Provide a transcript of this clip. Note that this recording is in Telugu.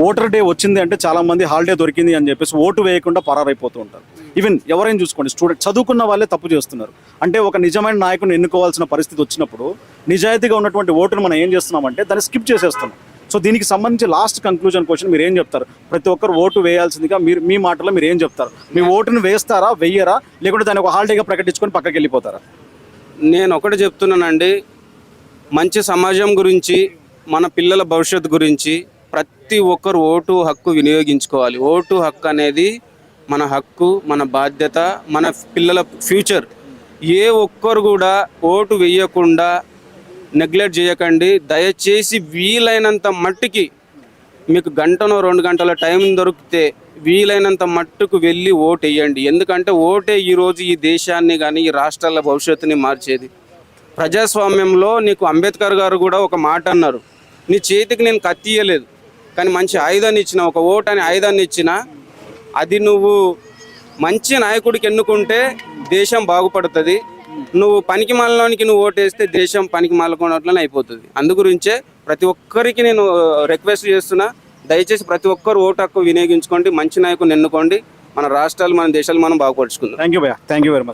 ఓటర్ డే వచ్చింది అంటే చాలా మంది హాలిడే దొరికింది అని చెప్పేసి ఓటు వేయకుండా పరారైపోతూ ఉంటారు. ఈవెన్ ఎవరైనా చూసుకోండి, స్టూడెంట్ చదువుకున్న వాళ్ళే తప్పు చేస్తున్నారు. అంటే ఒక నిజమైన నాయకుని ఎన్నుకోవాల్సిన పరిస్థితి వచ్చినప్పుడు నిజాయితీగా ఉన్నటువంటి ఓటును మనం ఏం చేస్తున్నామంటే దాన్ని స్కిప్ చేసేస్తున్నాం. సో దీనికి సంబంధించి లాస్ట్ కంక్లూజన్ క్వశ్చన్ మీరు ఏం చెప్తారు? ప్రతి ఒక్కరు ఓటు వేయాల్సిందిగా మీ మాటలో మీరు ఏం చెప్తారు? మీ ఓటును వేస్తారా, వెయ్యరా, లేకుంటే దాన్ని ఒక హాలిడేగా ప్రకటించుకొని పక్కకి వెళ్ళిపోతారా? నేను ఒకటి చెప్తున్నానండి, మంచి సమాజం గురించి, మన పిల్లల భవిష్యత్తు గురించి ప్రతి ఒక్కరు ఓటు హక్కు వినియోగించుకోవాలి. ఓటు హక్కు అనేది మన హక్కు, మన బాధ్యత, మన పిల్లల ఫ్యూచర్. ఏ ఒక్కరు కూడా ఓటు వేయకుండా నెగ్లెక్ట్ చేయకండి. దయచేసి వీలైనంత మట్టుకి మీకు గంటనో 2 గంటల టైం దొరికితే వీలైనంత మట్టుకు వెళ్ళి ఓటు వేయండి. ఎందుకంటే ఓటే ఈరోజు ఈ దేశాన్ని కానీ ఈ రాష్ట్రాల భవిష్యత్తుని మార్చేది. ప్రజాస్వామ్యంలో నీకు అంబేద్కర్ గారు కూడా ఒక మాట అన్నారు, నీ చేతికి నేను కత్తి ఇయ్యలేదు కానీ మంచి ఆయుధాన్ని ఇచ్చిన, ఒక ఓటు అనే ఆయుధాన్ని ఇచ్చిన, అది నువ్వు మంచి నాయకుడికి ఎన్నుకుంటే దేశం బాగుపడుతుంది. నువ్వు పనికి మాలలోనికి నువ్వు ఓటేస్తే దేశం పనికి మాలకోవట్లనే అయిపోతుంది. అందుగురించే ప్రతి ఒక్కరికి నేను రిక్వెస్ట్ చేస్తున్నా, దయచేసి ప్రతి ఒక్కరు ఓటు హక్కు వినియోగించుకోండి, మంచి నాయకుని ఎన్నుకోండి. మన రాష్ట్రాలు, మన దేశాలు మనం బాగుపరుచుకుందాం. థ్యాంక్ యూ భయ్యా, థ్యాంక్ యూ వెరీ మచ్.